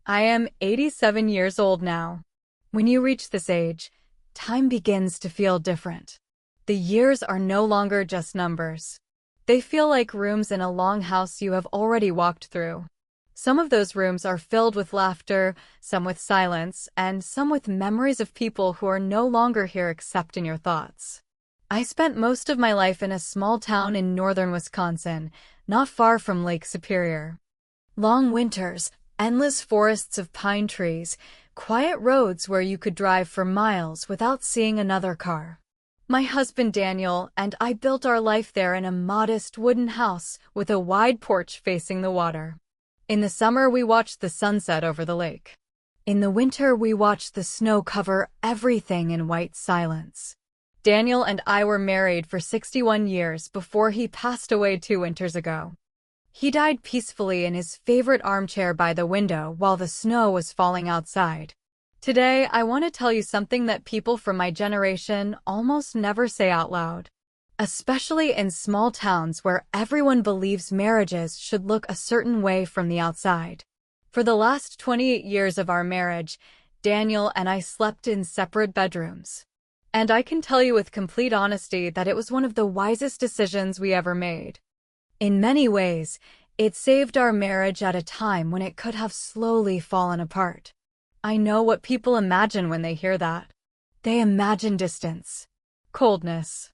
I am 87 years old now. When you reach this age, time begins to feel different. The years are no longer just numbers. They feel like rooms in a long house you have already walked through. Some of those rooms are filled with laughter, some with silence, and some with memories of people who are no longer here except in your thoughts. I spent most of my life in a small town in northern Wisconsin, not far from Lake Superior. Long winters, endless forests of pine trees, quiet roads where you could drive for miles without seeing another car. My husband Daniel and I built our life there in a modest wooden house with a wide porch facing the water. In the summer, we watched the sunset over the lake. In the winter, we watched the snow cover everything in white silence. Daniel and I were married for 61 years before he passed away 2 winters ago. He died peacefully in his favorite armchair by the window while the snow was falling outside. Today, I want to tell you something that people from my generation almost never say out loud. Especially in small towns where everyone believes marriages should look a certain way from the outside. For the last 28 years of our marriage, Daniel and I slept in separate bedrooms. And I can tell you with complete honesty that it was one of the wisest decisions we ever made. In many ways, it saved our marriage at a time when it could have slowly fallen apart. I know what people imagine when they hear that. They imagine distance, coldness,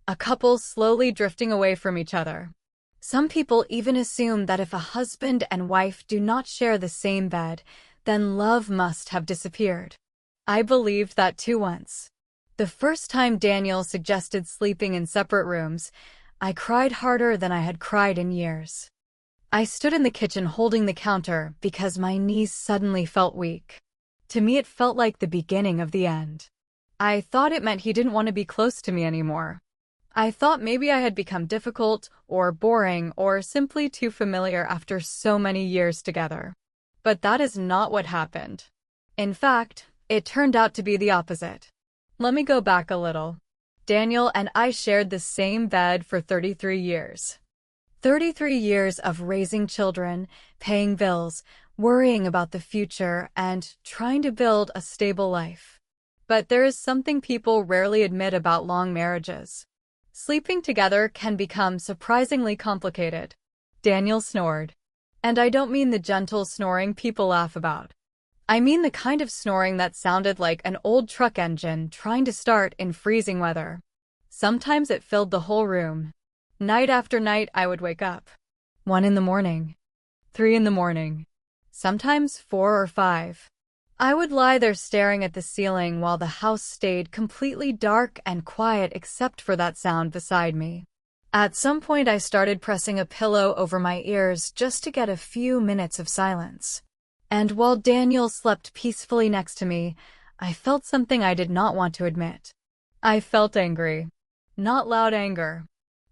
a couple slowly drifting away from each other. Some people even assume that if a husband and wife do not share the same bed, then love must have disappeared. I believed that too once. The first time Daniel suggested sleeping in separate rooms, I cried harder than I had cried in years. I stood in the kitchen holding the counter because my knees suddenly felt weak. To me, it felt like the beginning of the end. I thought it meant he didn't want to be close to me anymore. I thought maybe I had become difficult or boring or simply too familiar after so many years together. But that is not what happened. In fact, it turned out to be the opposite. Let me go back a little. Daniel and I shared the same bed for 33 years. 33 years of raising children, paying bills, worrying about the future, and trying to build a stable life. But there is something people rarely admit about long marriages. Sleeping together can become surprisingly complicated. Daniel snored. And I don't mean the gentle snoring people laugh about. I mean the kind of snoring that sounded like an old truck engine trying to start in freezing weather. Sometimes it filled the whole room. Night after night, I would wake up. 1 in the morning. 3 in the morning. Sometimes 4 or 5. I would lie there staring at the ceiling while the house stayed completely dark and quiet except for that sound beside me. At some point, I started pressing a pillow over my ears just to get a few minutes of silence. And while Daniel slept peacefully next to me, I felt something I did not want to admit. I felt angry. Not loud anger.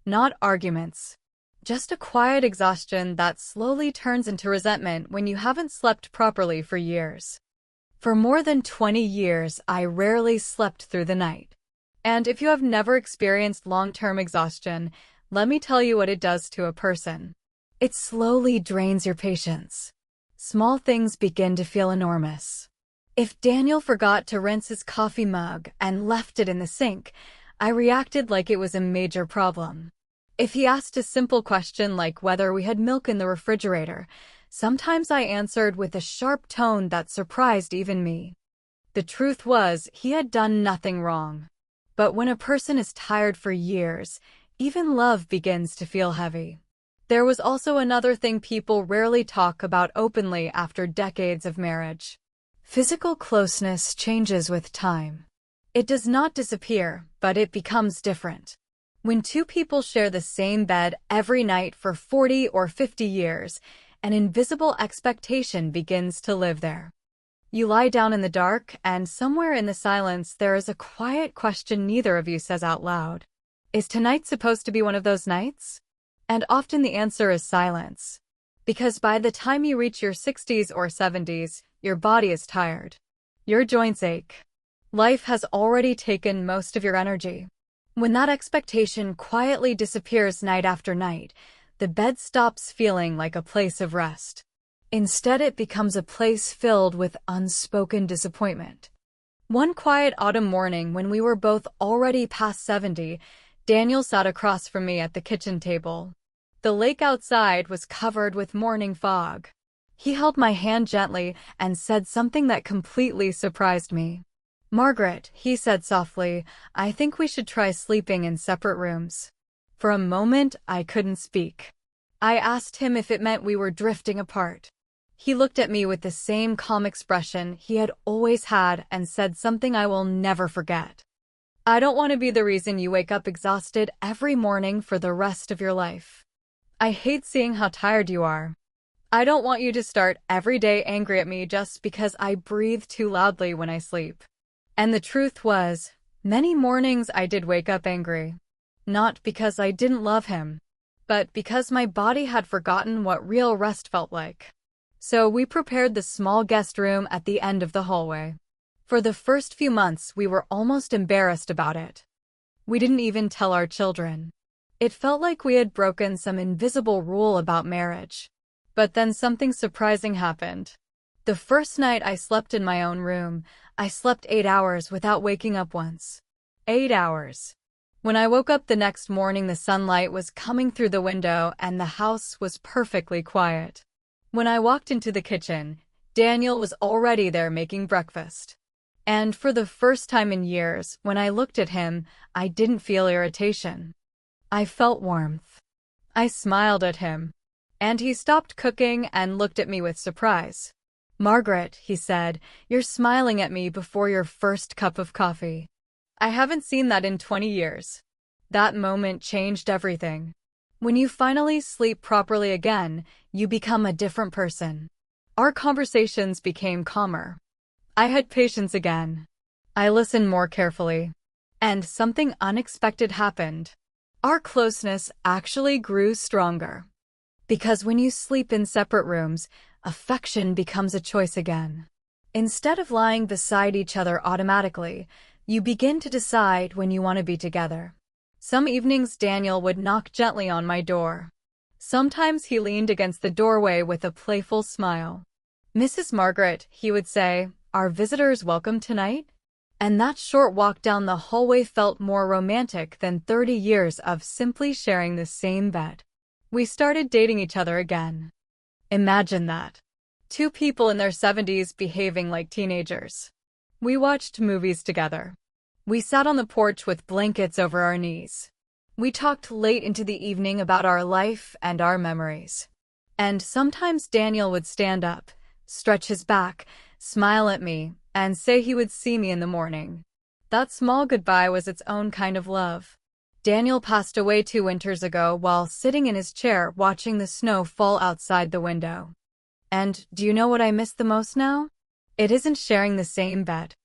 Not arguments. Just a quiet exhaustion that slowly turns into resentment when you haven't slept properly for years. For more than 20 years, I rarely slept through the night. And if you have never experienced long-term exhaustion, let me tell you what it does to a person. It slowly drains your patience. Small things begin to feel enormous. If Daniel forgot to rinse his coffee mug and left it in the sink, I reacted like it was a major problem. If he asked a simple question like whether we had milk in the refrigerator, sometimes I answered with a sharp tone that surprised even me. The truth was, he had done nothing wrong. But when a person is tired for years, even love begins to feel heavy. There was also another thing people rarely talk about openly after decades of marriage. Physical closeness changes with time. It does not disappear, but it becomes different. When two people share the same bed every night for 40 or 50 years, an invisible expectation begins to live there. You lie down in the dark, and somewhere in the silence there is a quiet question neither of you says out loud. Is tonight supposed to be one of those nights? And often the answer is silence. Because by the time you reach your 60s or 70s, your body is tired. Your joints ache. Life has already taken most of your energy. When that expectation quietly disappears night after night, the bed stops feeling like a place of rest. Instead, it becomes a place filled with unspoken disappointment. One quiet autumn morning when we were both already past 70, Daniel sat across from me at the kitchen table. The lake outside was covered with morning fog. He held my hand gently and said something that completely surprised me. "Margaret," he said softly, "I think we should try sleeping in separate rooms." For a moment, I couldn't speak. I asked him if it meant we were drifting apart. He looked at me with the same calm expression he had always had and said something I will never forget. "I don't want to be the reason you wake up exhausted every morning for the rest of your life. I hate seeing how tired you are. I don't want you to start every day angry at me just because I breathe too loudly when I sleep." And the truth was, many mornings I did wake up angry. Not because I didn't love him, but because my body had forgotten what real rest felt like. So we prepared the small guest room at the end of the hallway. For the first few months, we were almost embarrassed about it. We didn't even tell our children. It felt like we had broken some invisible rule about marriage. But then something surprising happened. The first night I slept in my own room, I slept 8 hours without waking up once. 8 hours. When I woke up the next morning, the sunlight was coming through the window and the house was perfectly quiet. When I walked into the kitchen, Daniel was already there making breakfast. And for the first time in years, when I looked at him, I didn't feel irritation. I felt warmth. I smiled at him. And he stopped cooking and looked at me with surprise. "Margaret," he said, "you're smiling at me before your first cup of coffee. I haven't seen that in 20 years. That moment changed everything. When you finally sleep properly again, you become a different person." Our conversations became calmer. I had patience again. I listened more carefully. And something unexpected happened. Our closeness actually grew stronger. Because when you sleep in separate rooms, affection becomes a choice again. Instead of lying beside each other automatically, you begin to decide when you want to be together. Some evenings Daniel would knock gently on my door. Sometimes he leaned against the doorway with a playful smile. "Mrs. Margaret," he would say, "are visitors welcome tonight?" And that short walk down the hallway felt more romantic than 30 years of simply sharing the same bed. We started dating each other again. Imagine that. Two people in their 70s behaving like teenagers. We watched movies together. We sat on the porch with blankets over our knees. We talked late into the evening about our life and our memories. And sometimes Daniel would stand up, stretch his back, smile at me, and say he would see me in the morning. That small goodbye was its own kind of love. Daniel passed away 2 winters ago while sitting in his chair watching the snow fall outside the window. And do you know what I miss the most now? It isn't sharing the same bed.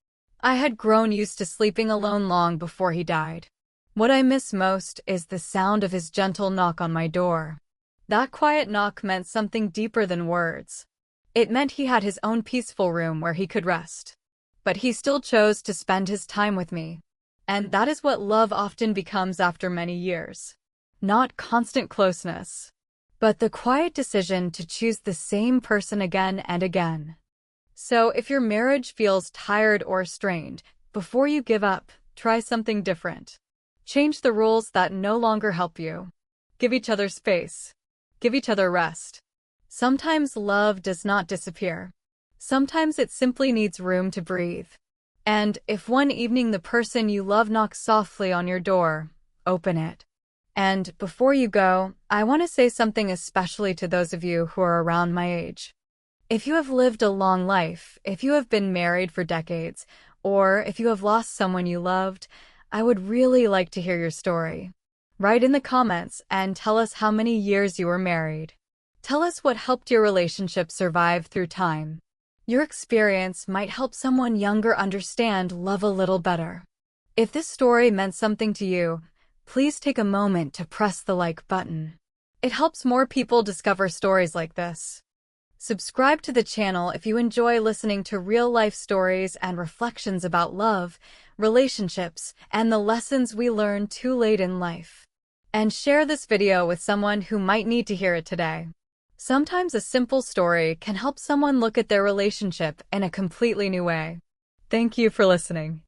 I had grown used to sleeping alone long before he died. What I miss most is the sound of his gentle knock on my door. That quiet knock meant something deeper than words. It meant he had his own peaceful room where he could rest. But he still chose to spend his time with me. And that is what love often becomes after many years. Not constant closeness, but the quiet decision to choose the same person again and again. So if your marriage feels tired or strained, before you give up, try something different. Change the rules that no longer help you. Give each other space. Give each other rest. Sometimes love does not disappear. Sometimes it simply needs room to breathe. And if one evening the person you love knocks softly on your door, open it. And before you go, I want to say something especially to those of you who are around my age. If you have lived a long life, if you have been married for decades, or if you have lost someone you loved, I would really like to hear your story. Write in the comments and tell us how many years you were married. Tell us what helped your relationship survive through time. Your experience might help someone younger understand love a little better. If this story meant something to you, please take a moment to press the like button. It helps more people discover stories like this. Subscribe to the channel if you enjoy listening to real-life stories and reflections about love, relationships, and the lessons we learn too late in life. And share this video with someone who might need to hear it today. Sometimes a simple story can help someone look at their relationship in a completely new way. Thank you for listening.